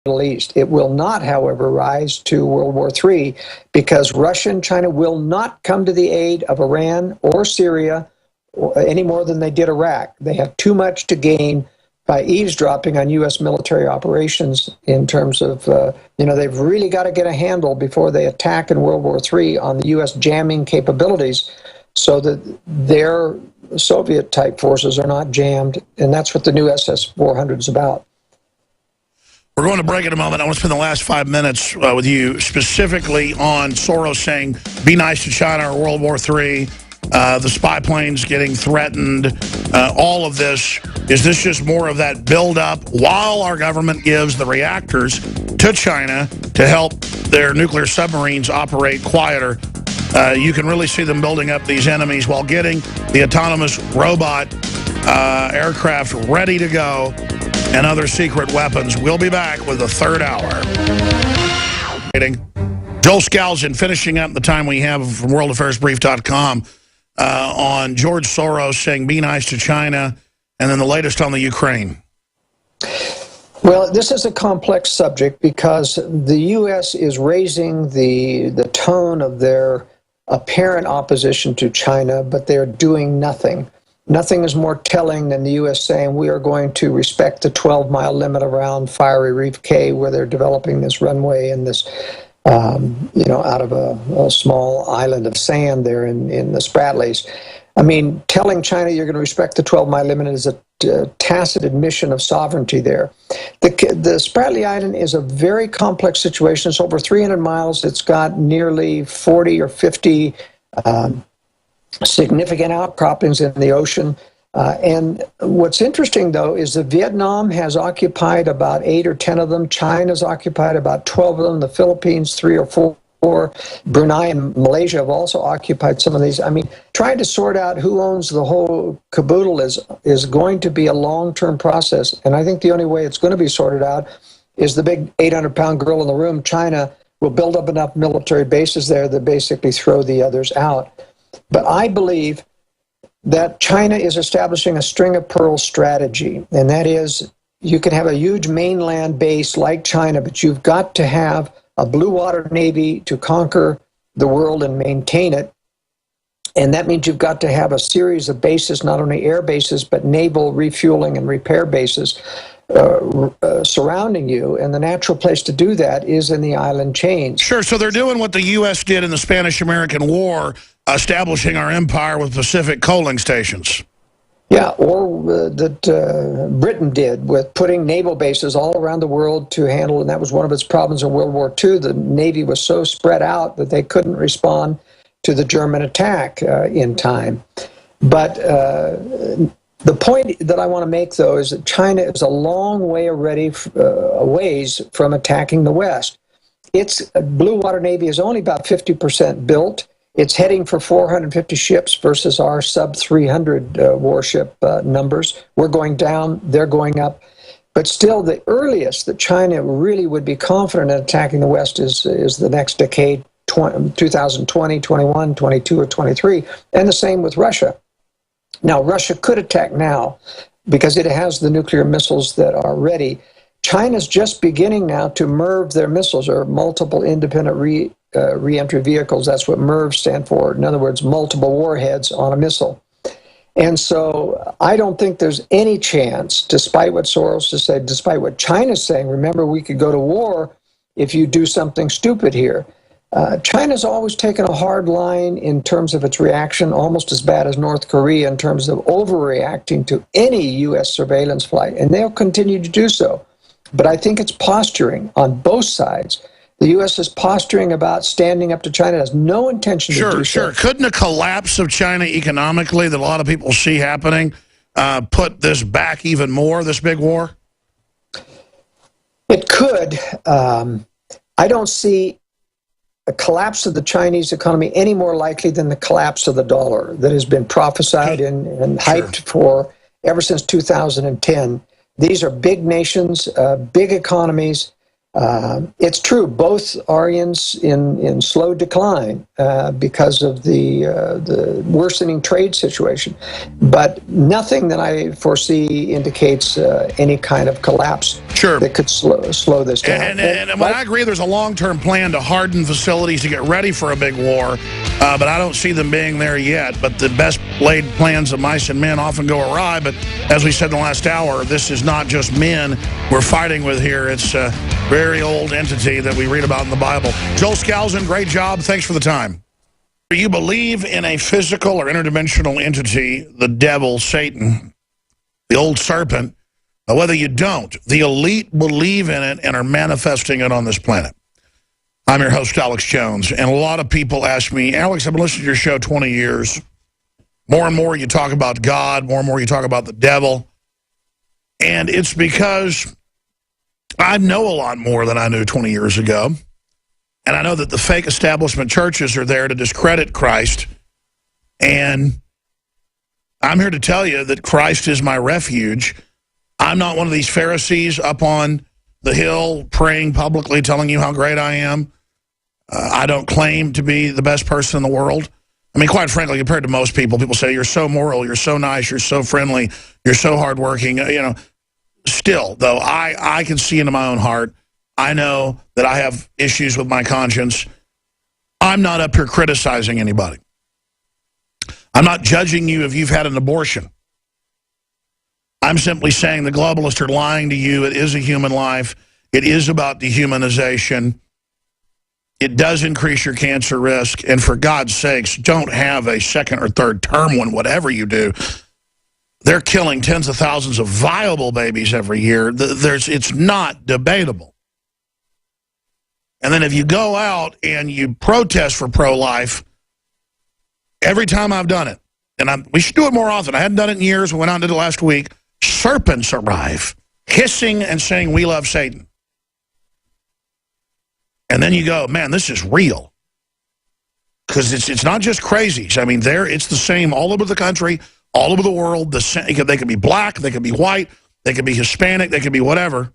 Middle East. It will not, however, rise to World War III because Russia and China will not come to the aid of Iran or Syria any more than they did Iraq. They have too much to gain by eavesdropping on U.S. military operations in terms of, they've really got to get a handle before they attack in World War III on the U.S. jamming capabilities so that their Soviet-type forces are not jammed, and that's what the new SS-400 is about. We're going to break in a moment. I want to spend the last 5 minutes with you specifically on Soros saying, be nice to China or World War III, the spy planes getting threatened, all of this. Is this just more of that buildup while our government gives the reactors to China to help their nuclear submarines operate quieter? You can really see them building up these enemies while getting the autonomous robot aircraft ready to go and other secret weapons. We'll be back with the third hour. Joel Scalzion finishing up the time we have from worldaffairsbrief.com on George Soros saying be nice to China, and then the latest on the Ukraine. Well, this is a complex subject because the U.S. is raising the tone of their apparent opposition to China, but they're doing nothing. Nothing is more telling than the U.S. saying we are going to respect the 12-mile limit around Fiery Reef Cay, where they're developing this runway and this, out of a small island of sand there in the Spratlys. I mean, telling China you're going to respect the 12-mile limit is a tacit admission of sovereignty there. The Spratly Island is a very complex situation. It's over 300 miles. It's got nearly 40 or 50 significant outcroppings in the ocean. And what's interesting, though, is that Vietnam has occupied about 8 or 10 of them. China's occupied about 12 of them. The Philippines, 3 or 4. Brunei and Malaysia have also occupied some of these. I mean, trying to sort out who owns the whole caboodle is going to be a long-term process. And I think the only way it's going to be sorted out is the big 800-pound gorilla in the room. China will build up enough military bases there that basically throw the others out. But I believe that China is establishing a string of pearls strategy, and that is you can have a huge mainland base like China, but you've got to have a blue water navy to conquer the world and maintain it. And that means you've got to have a series of bases, not only air bases, but naval refueling and repair bases surrounding you. And the natural place to do that is in the island chains. Sure, so they're doing what the U.S. did in the Spanish-American War, establishing our empire with Pacific coaling stations. Yeah, or that Britain did with putting naval bases all around the world to handle, and that was one of its problems in World War II. The Navy was so spread out that they couldn't respond to the German attack in time. But the point that I want to make, though, is that China is a long way ways from attacking the West. Its Blue Water Navy is only about 50% built. It's heading for 450 ships versus our sub-300 warship numbers. We're going down, they're going up. But still, the earliest that China really would be confident in attacking the West is the next decade, 2020, 21, 22, or 23, and the same with Russia. Now, Russia could attack now because it has the nuclear missiles that are ready. China's just beginning now to MIRV their missiles, or multiple independent re-entry vehicles. That's what MIRV stand for. In other words, multiple warheads on a missile. And so I don't think there's any chance, despite what Soros has said, despite what China's saying, remember, we could go to war if you do something stupid here. China's always taken a hard line in terms of its reaction, almost as bad as North Korea in terms of overreacting to any U.S. surveillance flight, and they'll continue to do so. But I think it's posturing on both sides. The U.S. is posturing about standing up to China. It has no intention to do so. Sure. Couldn't a collapse of China economically that a lot of people see happening put this back even more, this big war? It could. I don't see a collapse of the Chinese economy any more likely than the collapse of the dollar that has been prophesied and hyped for ever since 2010. These are big nations, big economies. It's true, both are in slow decline. because of the worsening trade situation. But nothing that I foresee indicates any kind of collapse that could slow this down. And when I agree there's a long-term plan to harden facilities to get ready for a big war, but I don't see them being there yet. But the best laid plans of mice and men often go awry. But as we said in the last hour, this is not just men we're fighting with here. It's a very old entity that we read about in the Bible. Joel Skousen, great job. Thanks for the time. Do you believe in a physical or interdimensional entity, the devil, Satan, the old serpent? Whether you don't, the elite believe in it and are manifesting it on this planet. I'm your host, Alex Jones, and a lot of people ask me, Alex, I've been listening to your show 20 years. More and more you talk about God, more and more you talk about the devil. And it's because I know a lot more than I knew 20 years ago. And I know that the fake establishment churches are there to discredit Christ. And I'm here to tell you that Christ is my refuge. I'm not one of these Pharisees up on the hill praying publicly, telling you how great I am. I don't claim to be the best person in the world. I mean, quite frankly, compared to most people, people say, you're so moral, you're so nice, you're so friendly, you're so hardworking. You know, still, though, I can see into my own heart. I know that I have issues with my conscience. I'm not up here criticizing anybody. I'm not judging you if you've had an abortion. I'm simply saying the globalists are lying to you. It is a human life. It is about dehumanization. It does increase your cancer risk. And for God's sakes, don't have a second or third term one, whatever you do. They're killing tens of thousands of viable babies every year. It's not debatable. And then if you go out and you protest for pro-life, every time I've done it, and we should do it more often. I hadn't done it in years. We went out and did it last week. Serpents arrive, hissing and saying, we love Satan. And then you go, man, this is real. Because it's not just crazies. I mean, it's the same all over the country, all over the world. They could be black, they could be white, they could be Hispanic, they could be whatever.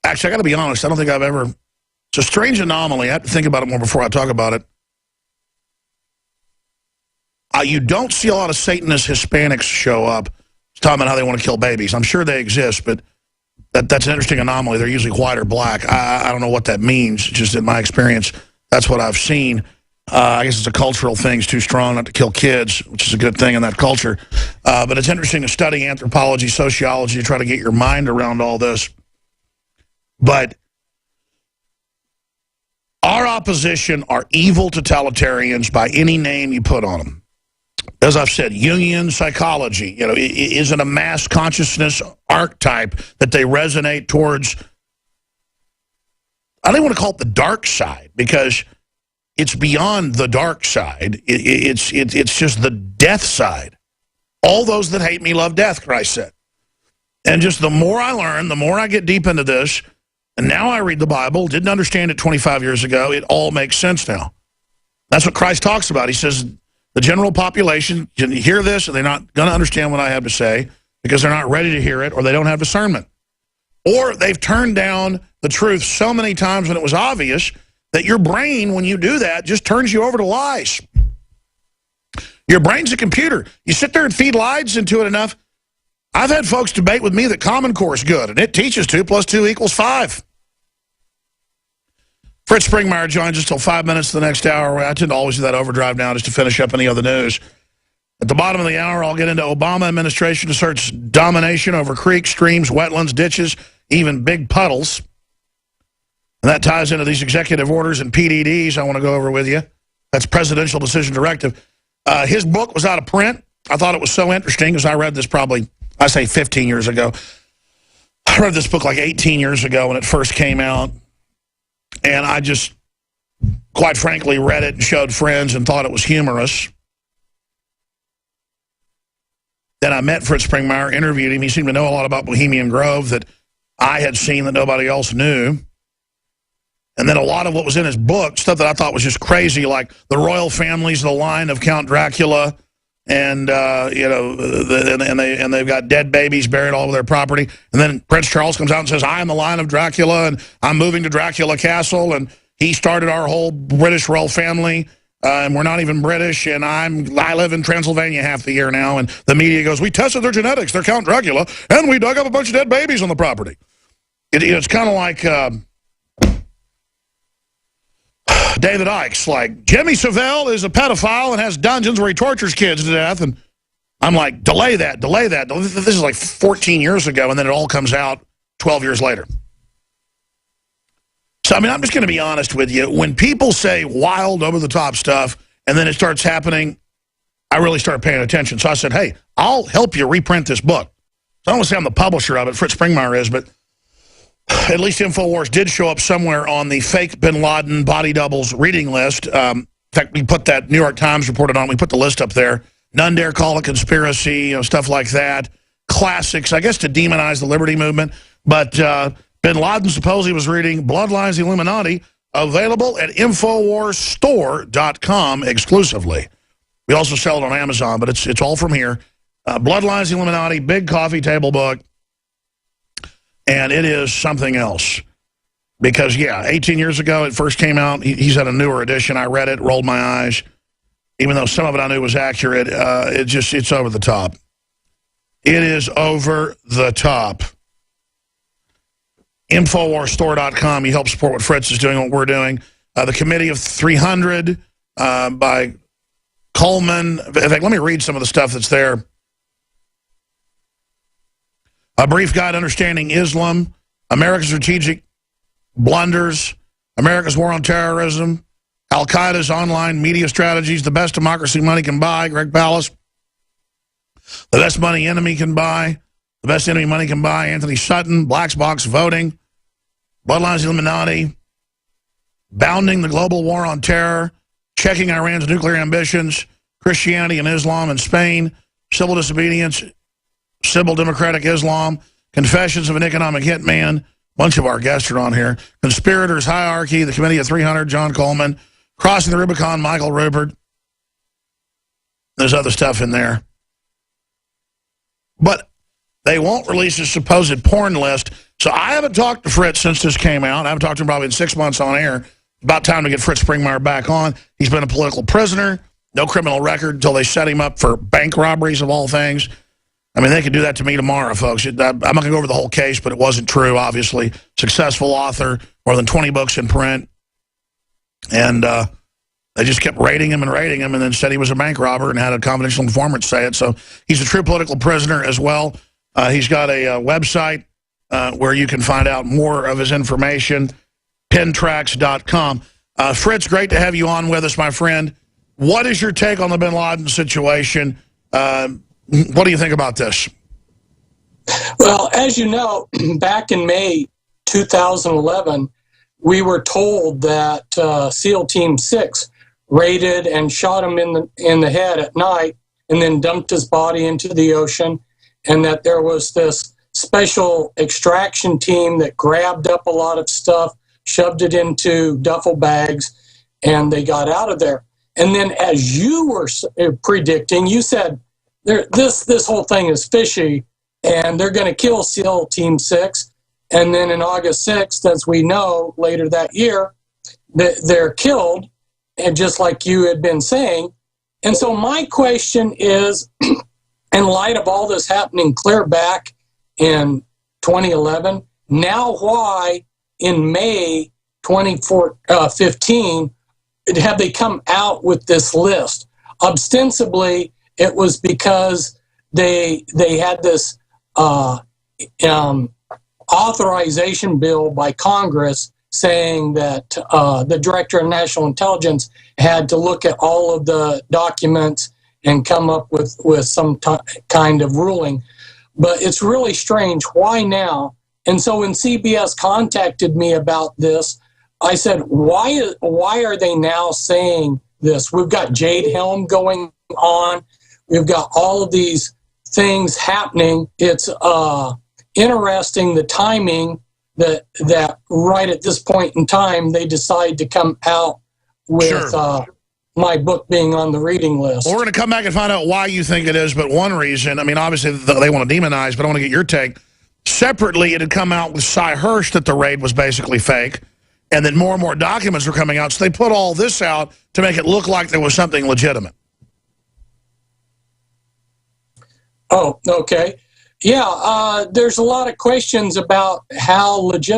Actually, I got to be honest, I don't think I've ever... It's a strange anomaly. I have to think about it more before I talk about it. You don't see a lot of Satanist Hispanics show up talking about how they want to kill babies. I'm sure they exist, but that's an interesting anomaly. They're usually white or black. I don't know what that means. Just in my experience, that's what I've seen. I guess it's a cultural thing. It's too strong not to kill kids, which is a good thing in that culture. But it's interesting to study anthropology, sociology, to try to get your mind around all this. But our opposition are evil totalitarians by any name you put on them. As I've said, Jungian psychology, you know, is it a mass consciousness archetype that they resonate towards? I don't want to call it the dark side because it's beyond the dark side. It's just the death side. All those that hate me love death, Christ said. And just the more I learn, the more I get deep into this, and now I read the Bible, didn't understand it 25 years ago, it all makes sense now. That's what Christ talks about. He says, the general population can hear this and they're not going to understand what I have to say because they're not ready to hear it or they don't have discernment. Or they've turned down the truth so many times when it was obvious that your brain, when you do that, just turns you over to lies. Your brain's a computer. You sit there and feed lies into it enough. I've had folks debate with me that Common Core is good, and it teaches 2 + 2 = 5. Fritz Springmeier joins us till 5 minutes to the next hour. I tend to always do that overdrive now just to finish up any other news. At the bottom of the hour, I'll get into Obama administration asserts domination over creeks, streams, wetlands, ditches, even big puddles. And that ties into these executive orders and PDDs I want to go over with you. That's Presidential Decision Directive. His book was out of print. I thought it was so interesting because I read this probably, I say 15 years ago. I read this book like 18 years ago when it first came out. And I just, quite frankly, read it and showed friends and thought it was humorous. Then I met Fritz Springmeier, interviewed him. He seemed to know a lot about Bohemian Grove that I had seen that nobody else knew. And then a lot of what was in his book, stuff that I thought was just crazy, like the royal families, the line of Count Dracula, and you know, they've got dead babies buried all over their property. And then Prince Charles comes out and says, "I am the line of Dracula, and I'm moving to Dracula Castle." And he started our whole British royal family, and we're not even British, and I live in Transylvania half the year now, and the media goes, we tested their genetics, they're Count Dracula, and we dug up a bunch of dead babies on the property. It's kind of like David Icke's, like, Jimmy Savile is a pedophile and has dungeons where he tortures kids to death, and I'm like, delay that, delay that. This is like 14 years ago, and then it all comes out 12 years later. So, I mean, I'm just going to be honest with you. When people say wild, over-the-top stuff, and then it starts happening, I really start paying attention. So I said, hey, I'll help you reprint this book. So I don't want to say I'm the publisher of it. Fritz Springmeier is, but at least InfoWars did show up somewhere on the fake bin Laden body doubles reading list. In fact, we put that New York Times reported on. We put the list up there. None dare call it conspiracy, stuff like that. Classics, I guess, to demonize the liberty movement. But bin Laden supposedly was reading Bloodlines, the Illuminati, available at InfoWarsStore.com exclusively. We also sell it on Amazon, but it's all from here. Bloodlines, the Illuminati, big coffee table book. And it is something else. Because, yeah, 18 years ago it first came out. He's had a newer edition. I read it, rolled my eyes. Even though some of it I knew was accurate, it's over the top. It is over the top. InfoWarsStore.com. You help support what Fritz is doing, what we're doing. The Committee of 300 by Coleman. In fact, let me read some of the stuff that's there. A Brief Guide to Understanding Islam, America's Strategic Blunders, America's War on Terrorism, Al-Qaeda's Online Media Strategies, The Best Democracy Money Can Buy, Greg Pallas, The Best Money Enemy Can Buy, The Best Enemy Money Can Buy, Anthony Sutton, Black Box Voting, Bloodlines Illuminati, Bounding the Global War on Terror, Checking Iran's Nuclear Ambitions, Christianity and Islam in Spain, Civil Disobedience, Civil Democratic Islam, Confessions of an Economic Hitman, a bunch of our guests are on here, Conspirators Hierarchy, The Committee of 300, John Coleman, Crossing the Rubicon, Michael Rupert. There's other stuff in there. But they won't release a supposed porn list. So I haven't talked to Fritz since this came out. I haven't talked to him probably in 6 months on air. About time to get Fritz Springmeier back on. He's been a political prisoner, no criminal record until they set him up for bank robberies of all things. I mean, they could do that to me tomorrow, folks. I'm not going to go over the whole case, but it wasn't true, obviously. Successful author, more than 20 books in print. And they just kept raiding him, and then said he was a bank robber and had a confidential informant say it. So he's a true political prisoner as well. He's got a website where you can find out more of his information, pentracks.com. Fritz, great to have you on with us, my friend. What is your take on the bin Laden situation? What do you think about this? Well, as you know, back in May 2011, we were told that SEAL Team 6 raided and shot him in the head at night and then dumped his body into the ocean, and that there was this special extraction team that grabbed up a lot of stuff, shoved it into duffel bags, and they got out of there. And then, as you were predicting, you said, this whole thing is fishy, and they're going to kill SEAL Team 6. And then in August 6th, as we know, later that year, they're killed, and just like you had been saying. And so my question is, in light of all this happening clear back in 2011, now why in May 2015 have they come out with this list? Ostensibly, it was because they had this authorization bill by Congress saying that the Director of National Intelligence had to look at all of the documents and come up with some kind of ruling. But it's really strange. Why now? And so when CBS contacted me about this, I said, why are they now saying this? We've got Jade Helm going on. We've got all of these things happening. It's interesting, the timing that right at this point in time, they decide to come out with my book being on the reading list. Well, we're going to come back and find out why you think it is, but one reason, I mean, obviously they want to demonize, but I want to get your take. Separately, it had come out with Cy Hirsch that the raid was basically fake. and then more and more documents were coming out. So they put all this out to make it look like there was something legitimate. Oh, okay. Yeah, there's a lot of questions about how legitimate